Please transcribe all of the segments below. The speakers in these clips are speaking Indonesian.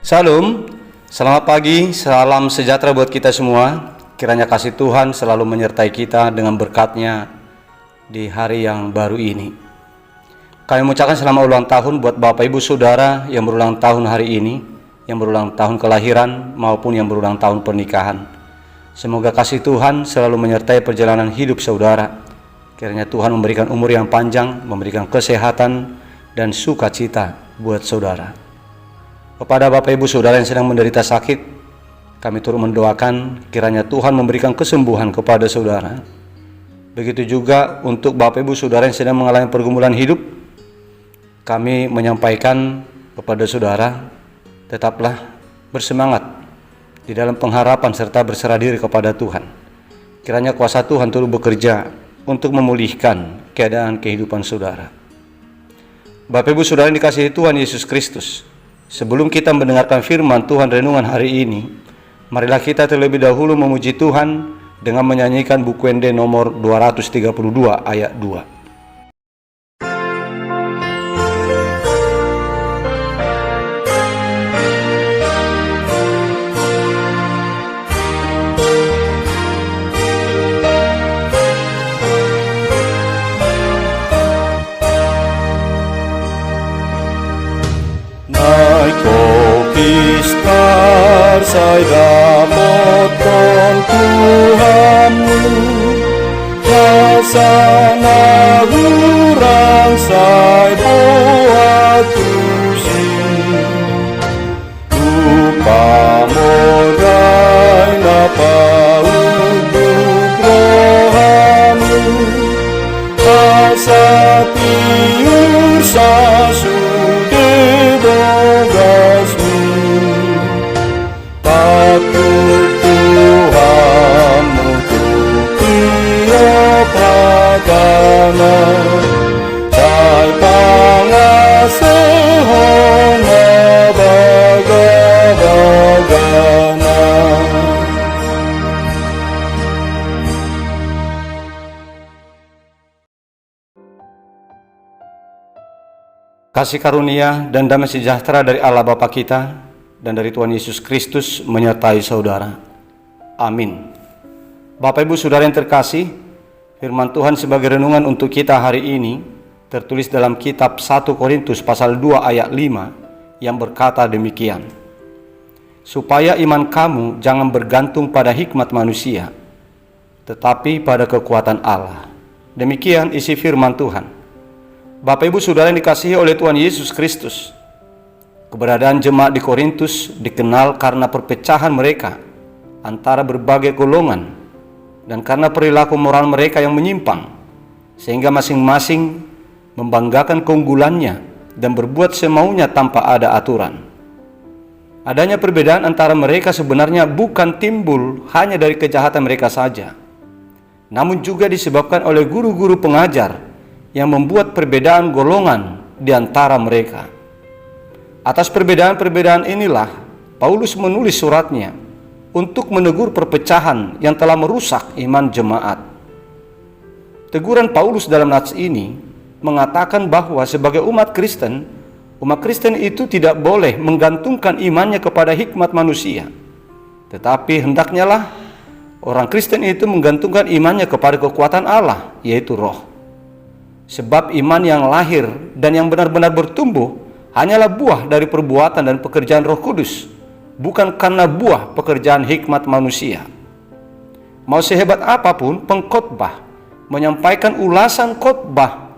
Salam, selamat pagi, salam sejahtera buat kita semua. Kiranya kasih Tuhan selalu menyertai kita dengan berkat-Nya di hari yang baru ini. Kami mengucapkan selamat ulang tahun buat Bapak Ibu Saudara yang berulang tahun hari ini, yang berulang tahun kelahiran maupun yang berulang tahun pernikahan. Semoga kasih Tuhan selalu menyertai perjalanan hidup saudara. Kiranya Tuhan memberikan umur yang panjang, memberikan kesehatan dan sukacita buat saudara. Kepada Bapak Ibu Saudara yang sedang menderita sakit, kami turut mendoakan kiranya Tuhan memberikan kesembuhan kepada saudara. Begitu juga untuk Bapak Ibu Saudara yang sedang mengalami pergumulan hidup, kami menyampaikan kepada saudara, tetaplah bersemangat di dalam pengharapan serta berserah diri kepada Tuhan. Kiranya kuasa Tuhan turut bekerja untuk memulihkan keadaan kehidupan saudara. Bapak Ibu Saudara yang dikasihi Tuhan Yesus Kristus, sebelum kita mendengarkan firman Tuhan renungan hari ini, marilah kita terlebih dahulu memuji Tuhan dengan menyanyikan buku Ende nomor 232 ayat 2. Saya dapatkan Tuhanmu, rasana hurang saya buat tusi, lupa modai napa untuk rohamu, asa tiur sasude bogasmu. Patut Tuhan mutuki pagana, cai pangasehona baga-bagana. Kasih karunia dan damai sejahtera dari Allah Bapa kita dan dari Tuhan Yesus Kristus menyertai saudara. Amin. Bapak Ibu Saudara yang terkasih, firman Tuhan sebagai renungan untuk kita hari ini tertulis dalam kitab 1 Korintus pasal 2 ayat 5 yang berkata demikian. Supaya iman kamu jangan bergantung pada hikmat manusia, tetapi pada kekuatan Allah. Demikian isi firman Tuhan. Bapak Ibu Saudara yang dikasihi oleh Tuhan Yesus Kristus, keberadaan jemaat di Korintus dikenal karena perpecahan mereka antara berbagai golongan dan karena perilaku moral mereka yang menyimpang, sehingga masing-masing membanggakan keunggulannya dan berbuat semaunya tanpa ada aturan. Adanya perbedaan antara mereka sebenarnya bukan timbul hanya dari kejahatan mereka saja, namun juga disebabkan oleh guru-guru pengajar yang membuat perbedaan golongan di antara mereka. Atas perbedaan-perbedaan inilah Paulus menulis suratnya untuk menegur perpecahan yang telah merusak iman jemaat. Teguran Paulus dalam nats ini mengatakan bahwa sebagai umat Kristen itu tidak boleh menggantungkan imannya kepada hikmat manusia, tetapi hendaknya lah orang Kristen itu menggantungkan imannya kepada kekuatan Allah, yaitu Roh. Sebab iman yang lahir dan yang benar-benar bertumbuh hanyalah buah dari perbuatan dan pekerjaan Roh Kudus, bukan karena buah pekerjaan hikmat manusia. Mau sehebat apapun pengkhotbah menyampaikan ulasan khotbah,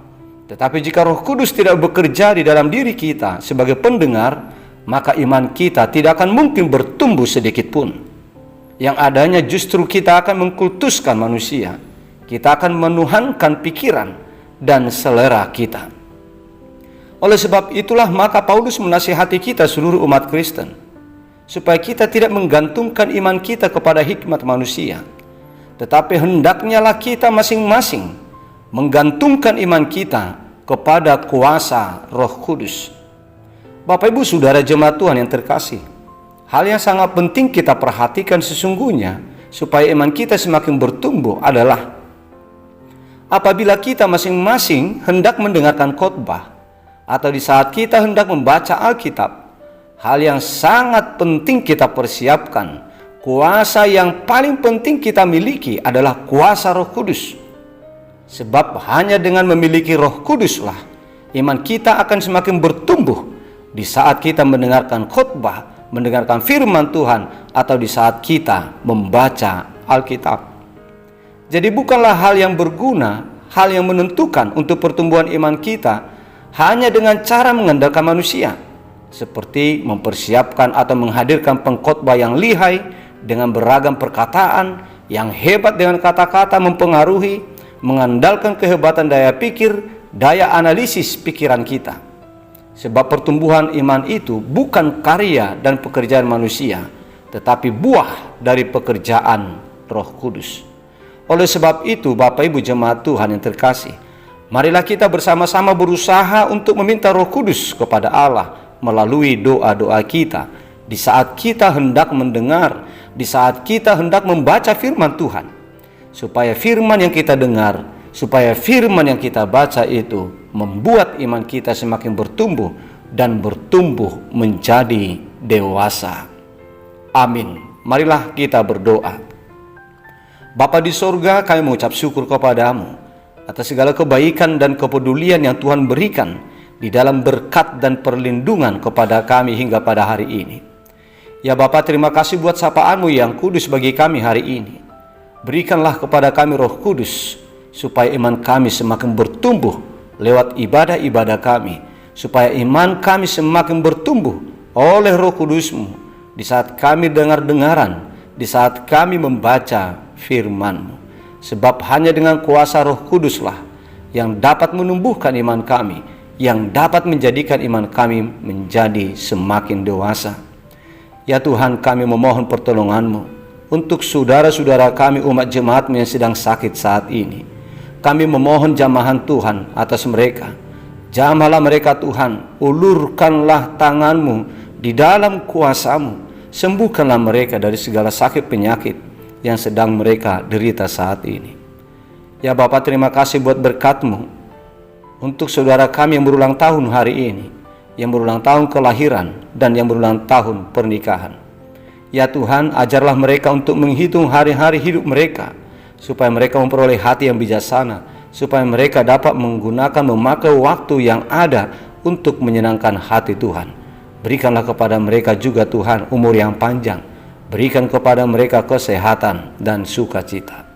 tetapi jika Roh Kudus tidak bekerja di dalam diri kita sebagai pendengar, maka iman kita tidak akan mungkin bertumbuh sedikit pun. Yang adanya justru kita akan mengkultuskan manusia, kita akan menuhankan pikiran dan selera kita. Oleh sebab itulah maka Paulus menasihati kita seluruh umat Kristen supaya kita tidak menggantungkan iman kita kepada hikmat manusia, tetapi hendaknya lah kita masing-masing menggantungkan iman kita kepada kuasa Roh Kudus. Bapak Ibu Saudara jemaat Tuhan yang terkasih, hal yang sangat penting kita perhatikan sesungguhnya supaya iman kita semakin bertumbuh adalah apabila kita masing-masing hendak mendengarkan khotbah atau di saat kita hendak membaca Alkitab, hal yang sangat penting kita persiapkan, kuasa yang paling penting kita miliki adalah kuasa Roh Kudus. Sebab hanya dengan memiliki Roh Kuduslah iman kita akan semakin bertumbuh di saat kita mendengarkan khotbah, mendengarkan firman Tuhan, atau di saat kita membaca Alkitab. Jadi bukanlah hal yang berguna, hal yang menentukan untuk pertumbuhan iman kita hanya dengan cara mengandalkan manusia, seperti mempersiapkan atau menghadirkan pengkhotbah yang lihai dengan beragam perkataan yang hebat dengan kata-kata mempengaruhi, mengandalkan kehebatan daya pikir, daya analisis pikiran kita. Sebab pertumbuhan iman itu bukan karya dan pekerjaan manusia, tetapi buah dari pekerjaan Roh Kudus. Oleh sebab itu, Bapak Ibu jemaat Tuhan yang terkasih, marilah kita bersama-sama berusaha untuk meminta Roh Kudus kepada Allah melalui doa-doa kita di saat kita hendak mendengar, di saat kita hendak membaca firman Tuhan, supaya firman yang kita dengar, supaya firman yang kita baca itu membuat iman kita semakin bertumbuh dan bertumbuh menjadi dewasa. Amin. Marilah kita berdoa. Bapa di sorga, kami mengucap syukur kepadamu atas segala kebaikan dan kepedulian yang Tuhan berikan di dalam berkat dan perlindungan kepada kami hingga pada hari ini. Ya Bapa, terima kasih buat sapaan-Mu yang kudus bagi kami hari ini. Berikanlah kepada kami Roh Kudus, supaya iman kami semakin bertumbuh lewat ibadah-ibadah kami, supaya iman kami semakin bertumbuh oleh Roh Kudus-Mu di saat kami dengar-dengaran, di saat kami membaca firman-Mu. Sebab hanya dengan kuasa Roh Kuduslah yang dapat menumbuhkan iman kami, yang dapat menjadikan iman kami menjadi semakin dewasa. Ya Tuhan, kami memohon pertolongan-Mu untuk saudara-saudara kami umat jemaat-Mu yang sedang sakit saat ini. Kami memohon jamahan Tuhan atas mereka. Jamahlah mereka Tuhan, ulurkanlah tangan-Mu di dalam kuasa-Mu. Sembuhkanlah mereka dari segala sakit penyakit yang sedang mereka derita saat ini. Ya Bapa, terima kasih buat berkat-Mu untuk saudara kami yang berulang tahun hari ini, yang berulang tahun kelahiran dan yang berulang tahun pernikahan. Ya Tuhan, ajarlah mereka untuk menghitung hari-hari hidup mereka, supaya mereka memperoleh hati yang bijaksana, supaya mereka dapat memakai waktu yang ada untuk menyenangkan hati Tuhan. Berikanlah kepada mereka juga Tuhan umur yang panjang, berikan kepada mereka kesehatan dan sukacita.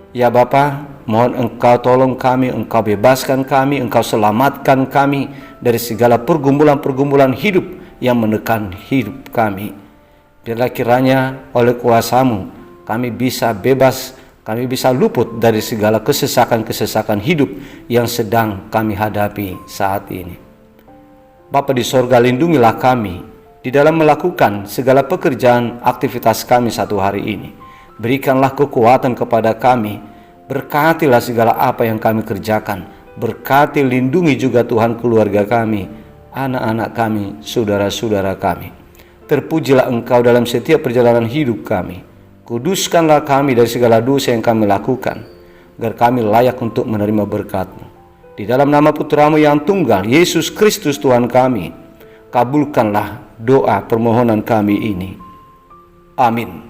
Ya Bapa, mohon Engkau tolong kami, Engkau bebaskan kami, Engkau selamatkan kami dari segala pergumulan-pergumulan hidup yang menekan hidup kami. Biarlah kiranya oleh kuasa-Mu kami bisa bebas, kami bisa luput dari segala kesesakan-kesesakan hidup yang sedang kami hadapi saat ini. Bapa di sorga, lindungilah kami di dalam melakukan segala pekerjaan aktivitas kami satu hari ini. Berikanlah kekuatan kepada kami, berkatilah segala apa yang kami kerjakan, berkati lindungi juga Tuhan keluarga kami, anak-anak kami, saudara-saudara kami. Terpujilah Engkau dalam setiap perjalanan hidup kami. Kuduskanlah kami dari segala dosa yang kami lakukan, agar kami layak untuk menerima berkat-Mu. Di dalam nama Putra-Mu yang tunggal, Yesus Kristus Tuhan kami, kabulkanlah doa permohonan kami ini. Amin.